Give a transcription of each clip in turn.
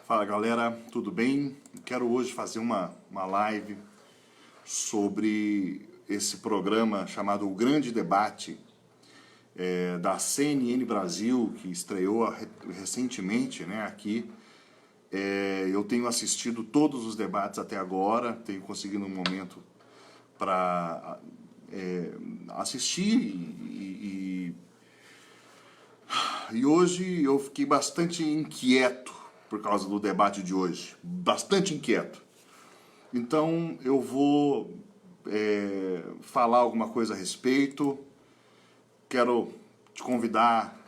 Fala galera, tudo bem? Quero hoje fazer uma live sobre esse programa chamado O Grande Debate da CNN Brasil, que estreou recentemente, né, aqui. Eu tenho assistido todos os debates até agora, tenho conseguido um momento para assistir e hoje eu fiquei bastante inquieto por causa do debate de hoje, bastante inquieto. Então eu vou falar alguma coisa a respeito. Quero te convidar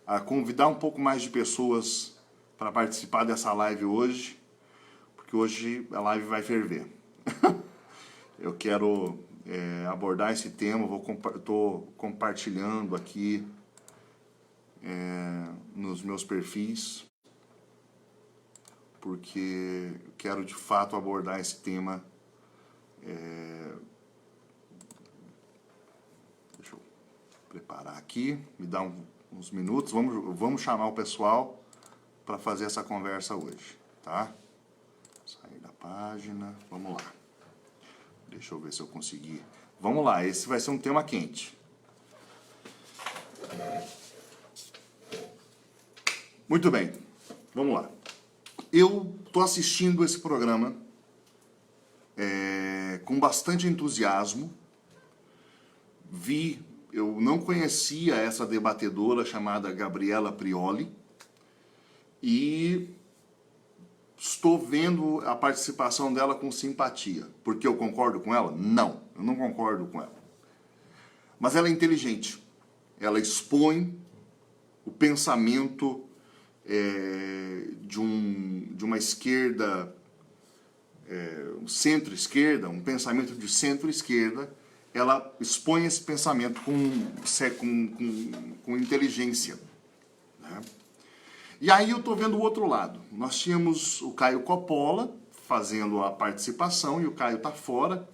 a convidar um pouco mais de pessoas para participar dessa live hoje, porque hoje a live vai ferver. Eu quero abordar esse tema, estou compartilhando aqui nos meus perfis, porque eu quero de fato abordar esse tema. Deixa eu preparar aqui, me dá uns minutos, vamos chamar o pessoal para fazer essa conversa hoje, tá? Sair da página, vamos lá. Deixa eu ver se eu consegui. Vamos lá, esse vai ser um tema quente. Muito bem, vamos lá. Eu estou assistindo esse programa com bastante entusiasmo. Eu não conhecia essa debatedora chamada Gabriela Prioli e estou vendo a participação dela com simpatia. Porque eu concordo com ela? Não, eu não concordo com ela. Mas ela é inteligente. Ela expõe o pensamento de uma esquerda, um centro-esquerda, um pensamento de centro-esquerda. Ela expõe esse pensamento com inteligência, né? E aí eu estou vendo o outro lado. Nós tínhamos o Caio Coppola fazendo a participação e o Caio está fora.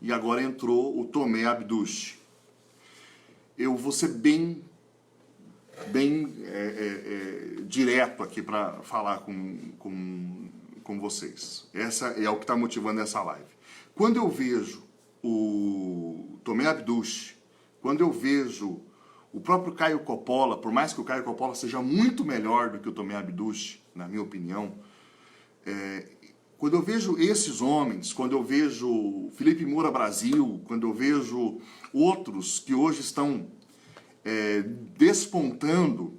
E agora entrou o Tomé Abduch. Eu vou ser bem direto aqui para falar com vocês. Essa é o que está motivando essa live. Quando eu vejo o Tomé Abduch, quando eu vejo o próprio Caio Coppola, por mais que o Caio Coppola seja muito melhor do que o Tomé Abduch, na minha opinião, quando eu vejo esses homens, quando eu vejo Felipe Moura Brasil, quando eu vejo outros que hoje estão despontando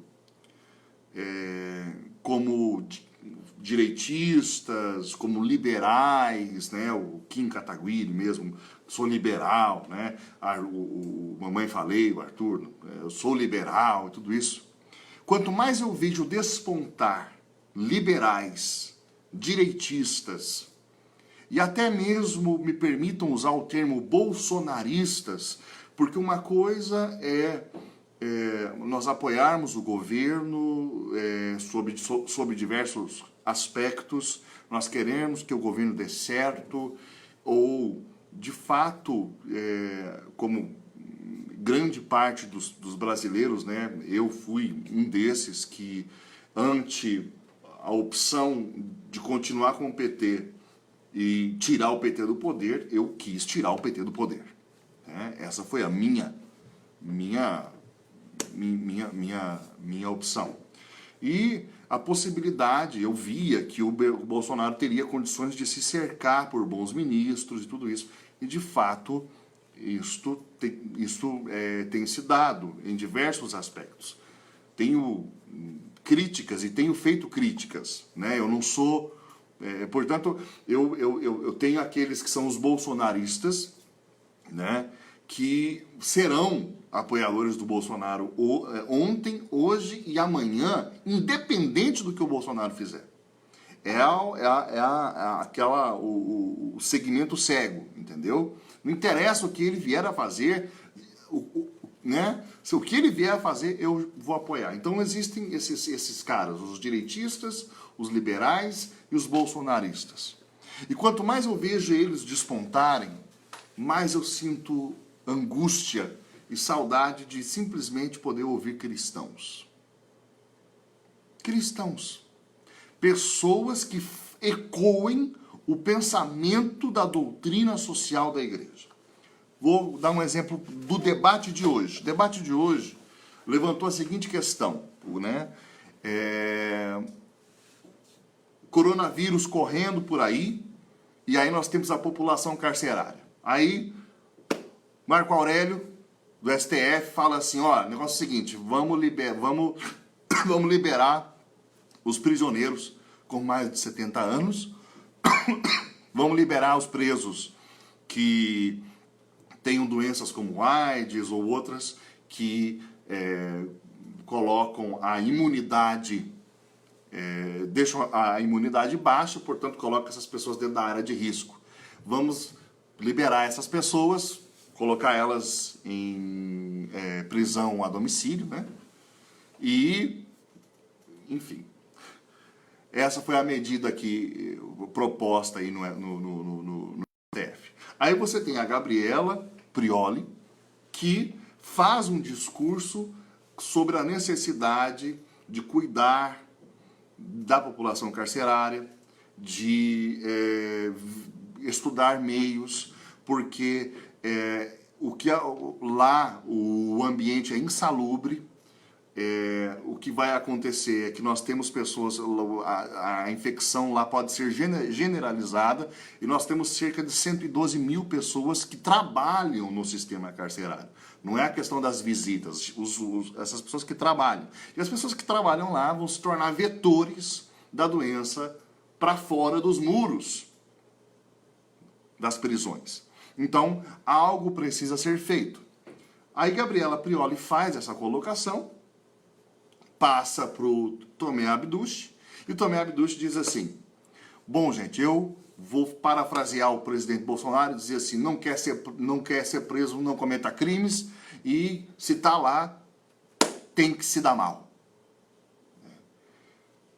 como direitistas, como liberais, né? O Kim Kataguiri mesmo, sou liberal, né? O Mamãe Falei, o Arthur, eu sou liberal e tudo isso. Quanto mais eu vejo despontar liberais, direitistas, e até mesmo me permitam usar o termo bolsonaristas, porque uma coisa é nós apoiarmos o governo sob diversos aspectos, nós queremos que o governo dê certo, ou, de fato, como grande parte dos brasileiros, né, eu fui um desses que, ante a opção de continuar com o PT e tirar o PT do poder, eu quis tirar o PT do poder, né? Essa foi a minha opção. E a possibilidade, eu via que o Bolsonaro teria condições de se cercar por bons ministros e tudo isso. E, de fato, isso tem se dado em diversos aspectos. Tenho críticas e tenho feito críticas, né? Eu não sou... portanto, eu tenho aqueles que são os bolsonaristas, né, que serão apoiadores do Bolsonaro ontem, hoje e amanhã, independente do que o Bolsonaro fizer. O segmento cego, entendeu? Não interessa o que ele vier a fazer, né? Se o que ele vier a fazer, eu vou apoiar. Então existem esses caras, os direitistas, os liberais e os bolsonaristas. E quanto mais eu vejo eles despontarem, mais eu sinto angústia e saudade de simplesmente poder ouvir cristãos. Cristãos. pessoas que ecoem o pensamento da doutrina social da igreja. Vou dar um exemplo do debate de hoje. O debate de hoje levantou a seguinte questão, né? Coronavírus correndo por aí, e aí nós temos a população carcerária. Aí, Marco Aurélio, do STF, fala assim, ó, o negócio é o seguinte, vamos liberar os prisioneiros com mais de 70 anos, vamos liberar os presos que tenham doenças como AIDS ou outras que colocam a imunidade, deixam a imunidade baixa, portanto colocam essas pessoas dentro da área de risco. Vamos liberar essas pessoas, colocar elas em prisão a domicílio, né? E, enfim, essa foi a medida que proposta aí no STF. Aí você tem a Gabriela Prioli, que faz um discurso sobre a necessidade de cuidar da população carcerária, de estudar meios, porque lá o ambiente é insalubre. O que vai acontecer é que nós temos pessoas, a infecção lá pode ser generalizada, e nós temos cerca de 112 mil pessoas que trabalham no sistema carcerário. Não é a questão das visitas, essas pessoas que trabalham. E as pessoas que trabalham lá vão se tornar vetores da doença para fora dos muros das prisões. Então, algo precisa ser feito. Aí Gabriela Prioli faz essa colocação, passa para o Tomé Abduch, e o Tomé Abduch diz assim, bom, gente, eu vou parafrasear o presidente Bolsonaro, dizer assim, não quer ser preso, não cometa crimes, e se está lá, tem que se dar mal.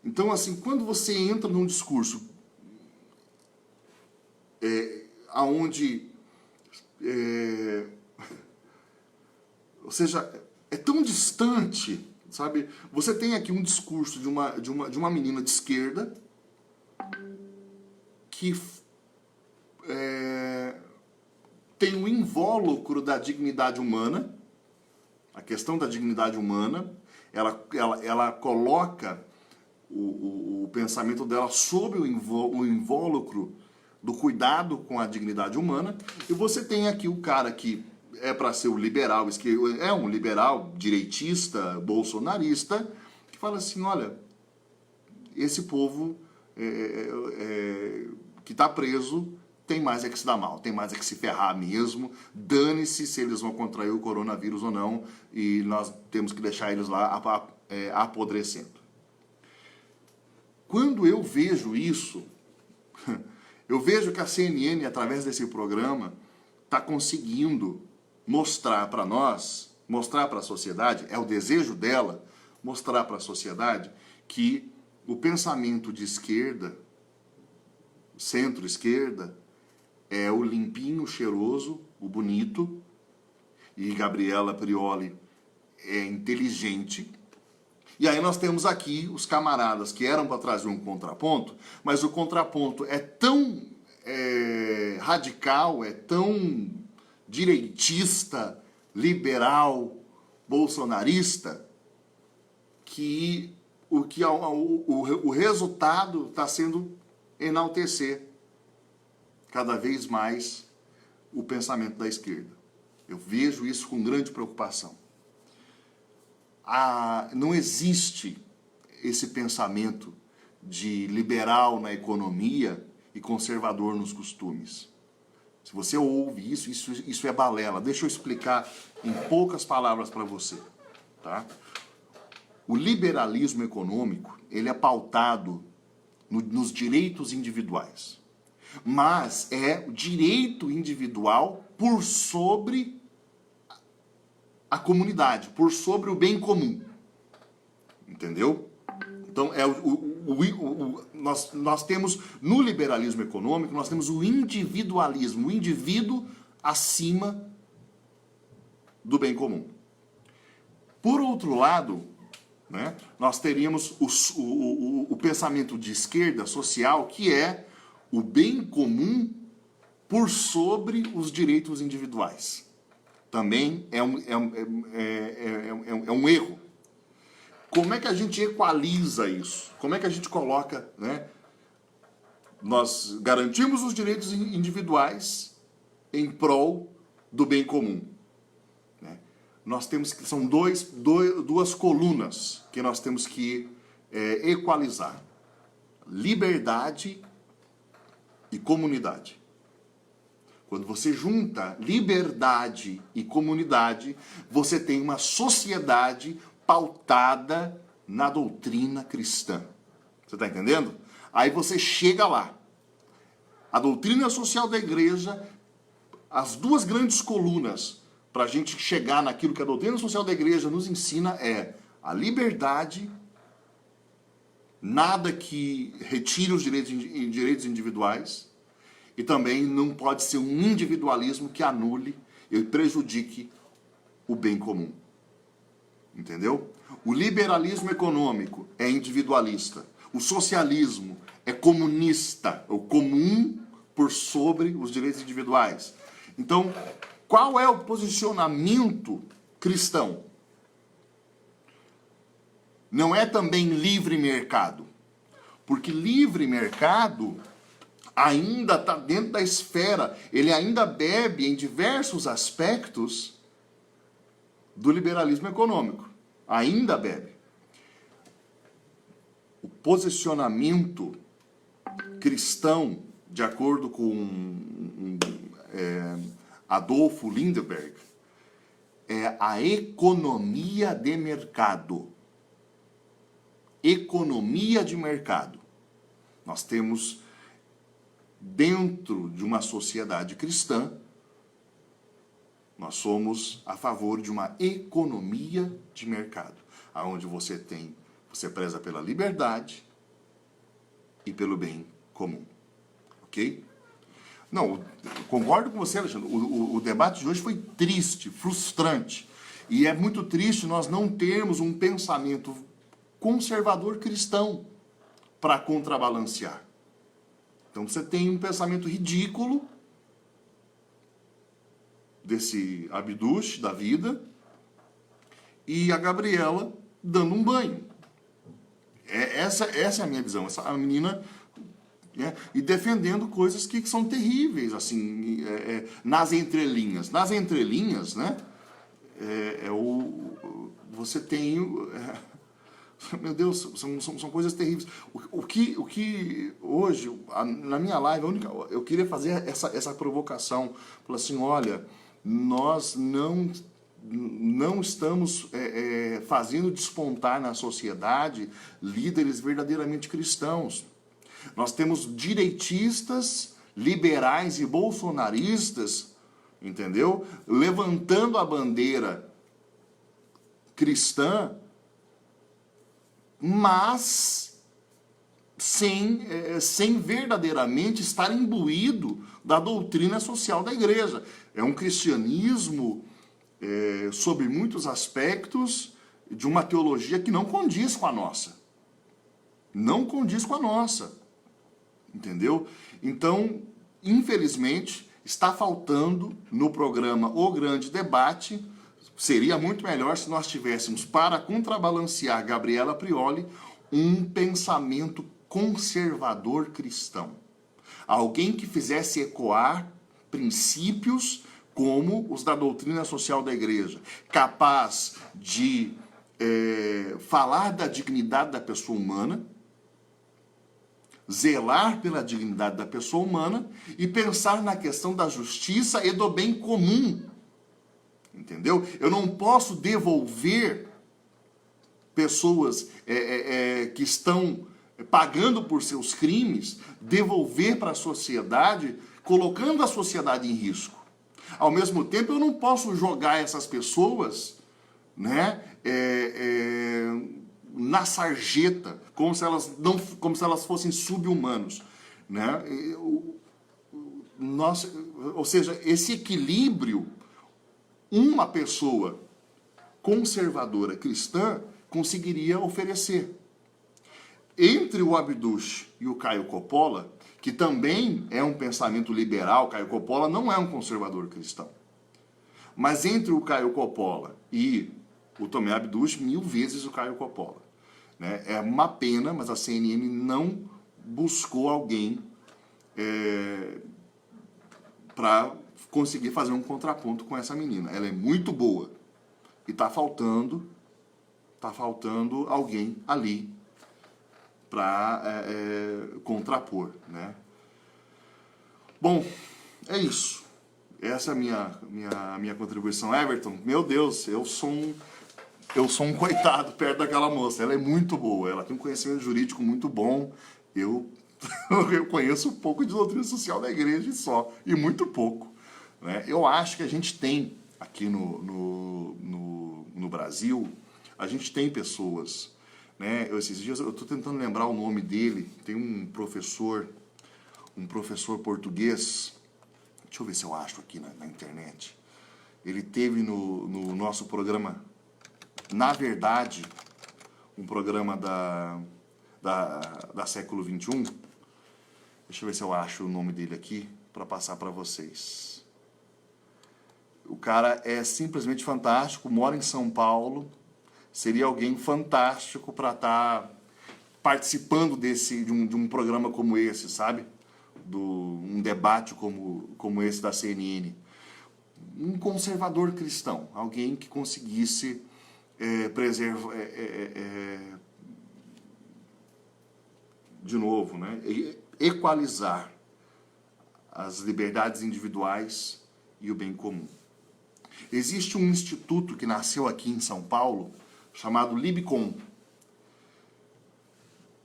Então, assim, quando você entra num discurso aonde, ou seja, é tão distante, sabe? Você tem aqui um discurso de uma menina de esquerda que tem um invólucro da dignidade humana, a questão da dignidade humana, ela coloca o pensamento dela sobre o invólucro do cuidado com a dignidade humana, e você tem aqui o cara que é para ser o liberal, é um liberal direitista, bolsonarista, que fala assim, olha, esse povo que está preso tem mais é que se dar mal, tem mais é que se ferrar mesmo, dane-se se eles vão contrair o coronavírus ou não, e nós temos que deixar eles lá apodrecendo. Quando eu vejo isso, eu vejo que a CNN, através desse programa, está conseguindo mostrar para nós, mostrar para a sociedade, é o desejo dela, mostrar para a sociedade que o pensamento de esquerda, centro-esquerda, é o limpinho, cheiroso, o bonito, e Gabriela Prioli é inteligente. E aí nós temos aqui os camaradas que eram para trazer um contraponto, mas o contraponto é tão radical, é tão direitista, liberal, bolsonarista, que o resultado está sendo enaltecer cada vez mais o pensamento da esquerda. Eu vejo isso com grande preocupação. Não existe esse pensamento de liberal na economia e conservador nos costumes. Se você ouve isso é balela. Deixa eu explicar em poucas palavras para você. Tá? O liberalismo econômico, ele é pautado nos direitos individuais. Mas é o direito individual por sobre a comunidade, por sobre o bem comum. Entendeu? Então, nós temos, no liberalismo econômico, nós temos o individualismo, o indivíduo acima do bem comum. Por outro lado, né, nós teríamos o pensamento de esquerda social, que é o bem comum por sobre os direitos individuais. Também é um erro. Como é que a gente equaliza isso? Como é que a gente coloca, né? Nós garantimos os direitos individuais em prol do bem comum. Né? Nós temos que, são duas colunas que nós temos que equalizar. Liberdade e comunidade. Quando você junta liberdade e comunidade, você tem uma sociedade pautada na doutrina cristã. Você está entendendo? Aí você chega lá. A doutrina social da igreja, as duas grandes colunas para a gente chegar naquilo que a doutrina social da igreja nos ensina é a liberdade, nada que retire os direitos individuais, e também não pode ser um individualismo que anule e prejudique o bem comum. Entendeu? O liberalismo econômico é individualista. O socialismo é comunista, o comum por sobre os direitos individuais. Então, qual é o posicionamento cristão? Não é também livre mercado. Porque livre mercado ainda está dentro da esfera, ele ainda bebe em diversos aspectos do liberalismo econômico. Ainda bebe. O posicionamento cristão, de acordo com Adolfo Lindenberg, é a economia de mercado. Economia de mercado. Nós temos, dentro de uma sociedade cristã, nós somos a favor de uma economia de mercado, onde você preza pela liberdade e pelo bem comum. Ok? Não, concordo com você, Alexandre. O debate de hoje foi triste, frustrante. E é muito triste nós não termos um pensamento conservador cristão para contrabalancear. Então você tem um pensamento ridículo desse Abduch da vida e a Gabriela dando um banho. Essa é a minha visão. A menina e defendendo coisas que são terríveis, assim, nas entrelinhas. Nas entrelinhas, né? Você tem... meu Deus, são coisas terríveis. O que hoje, na minha live, eu queria fazer essa provocação. Falar assim, olha, nós não estamos fazendo despontar na sociedade líderes verdadeiramente cristãos. Nós temos direitistas, liberais e bolsonaristas, entendeu? Levantando a bandeira cristã, mas sem verdadeiramente estar imbuído da doutrina social da igreja. É um cristianismo, sob muitos aspectos, de uma teologia que não condiz com a nossa. Não condiz com a nossa. Entendeu? Então, infelizmente, está faltando no programa O Grande Debate. Seria muito melhor se nós tivéssemos, para contrabalancear Gabriela Prioli, um pensamento conservador cristão. Alguém que fizesse ecoar princípios como os da doutrina social da igreja, capaz de falar da dignidade da pessoa humana, zelar pela dignidade da pessoa humana e pensar na questão da justiça e do bem comum. Entendeu? Eu não posso devolver pessoas que estão pagando por seus crimes, devolver para a sociedade, colocando a sociedade em risco. Ao mesmo tempo, eu não posso jogar essas pessoas, né, na sarjeta, como se elas fossem sub-humanos, né? Ou seja, esse equilíbrio, uma pessoa conservadora cristã conseguiria oferecer. entre o Abduch e o Caio Coppola, que também é um pensamento liberal, Caio Coppola não é um conservador cristão. Mas entre o Caio Coppola e o Tomé Abduch, 1000 vezes o Caio Coppola. Né? É uma pena, mas a CNN não buscou alguém para conseguir fazer um contraponto com essa menina. Ela é muito boa. E tá faltando alguém ali para contrapor, né? Bom, é isso. Essa é a minha contribuição. Everton, meu Deus, eu sou um coitado perto daquela moça. Ela é muito boa, ela tem um conhecimento jurídico muito bom. Eu conheço um pouco de doutrina social da igreja e só, e muito pouco. Né? Eu acho que a gente tem aqui no Brasil, a gente tem pessoas, né? Esses dias eu estou tentando lembrar o nome dele, tem um professor português, deixa eu ver se eu acho aqui na internet, ele teve no nosso programa, na verdade, um programa da Século XXI, deixa eu ver se eu acho o nome dele aqui, para passar para vocês. O cara é simplesmente fantástico, mora em São Paulo, seria alguém fantástico para estar participando de um programa como esse, sabe? Um debate como esse da CNN. Um conservador cristão, alguém que conseguisse preservar, de novo, né? Equalizar as liberdades individuais e o bem comum. Existe um instituto que nasceu aqui em São Paulo, chamado Libcom.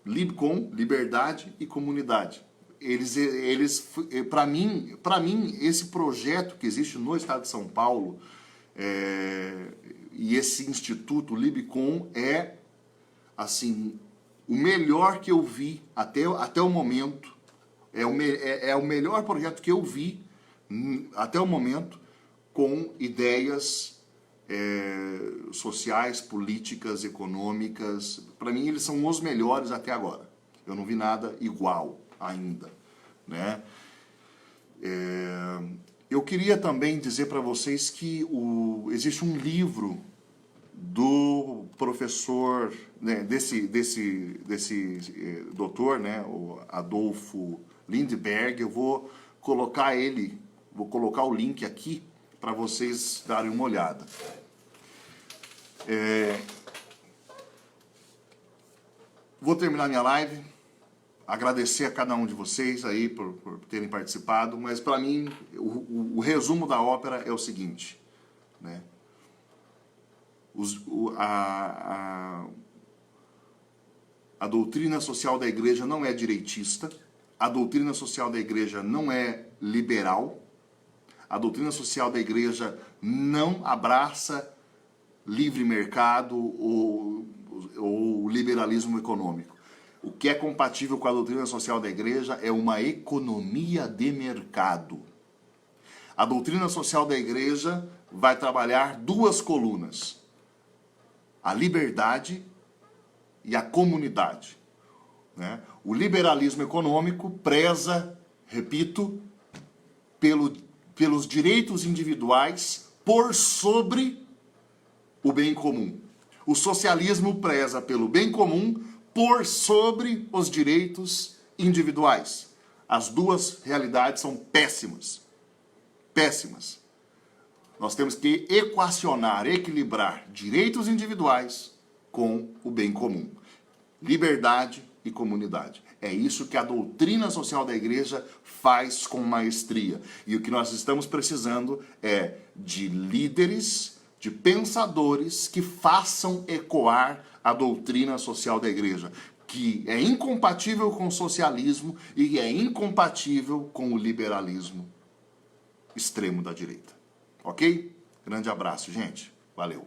Libcom, Liberdade e Comunidade. Para mim, esse projeto que existe no estado de São Paulo, e esse instituto Libcom é, assim, o melhor que eu vi até o momento. É o melhor projeto que eu vi até o momento, com ideias sociais, políticas, econômicas. Para mim, eles são os melhores até agora. Eu não vi nada igual ainda, né? Eu queria também dizer para vocês que existe um livro do professor, né, desse doutor, né, o Adolfo Lindbergh. Eu vou colocar o link aqui para vocês darem uma olhada. Vou terminar minha live, agradecer a cada um de vocês aí por terem participado, mas para mim o resumo da ópera é o seguinte, né? A doutrina social da igreja não é direitista, a doutrina social da igreja não é liberal, a doutrina social da igreja não abraça livre mercado ou liberalismo econômico. O que é compatível com a doutrina social da igreja é uma economia de mercado. A doutrina social da igreja vai trabalhar duas colunas: a liberdade e a comunidade. Né? O liberalismo econômico preza, repito, pelos direitos individuais por sobre o bem comum. O socialismo preza pelo bem comum por sobre os direitos individuais. As duas realidades são péssimas. Péssimas. Nós temos que equacionar, equilibrar direitos individuais com o bem comum. Liberdade e comunidade. É isso que a doutrina social da igreja faz com maestria. E o que nós estamos precisando é de líderes, de pensadores que façam ecoar a doutrina social da igreja, que é incompatível com o socialismo e é incompatível com o liberalismo extremo da direita. Ok? Grande abraço, gente. Valeu.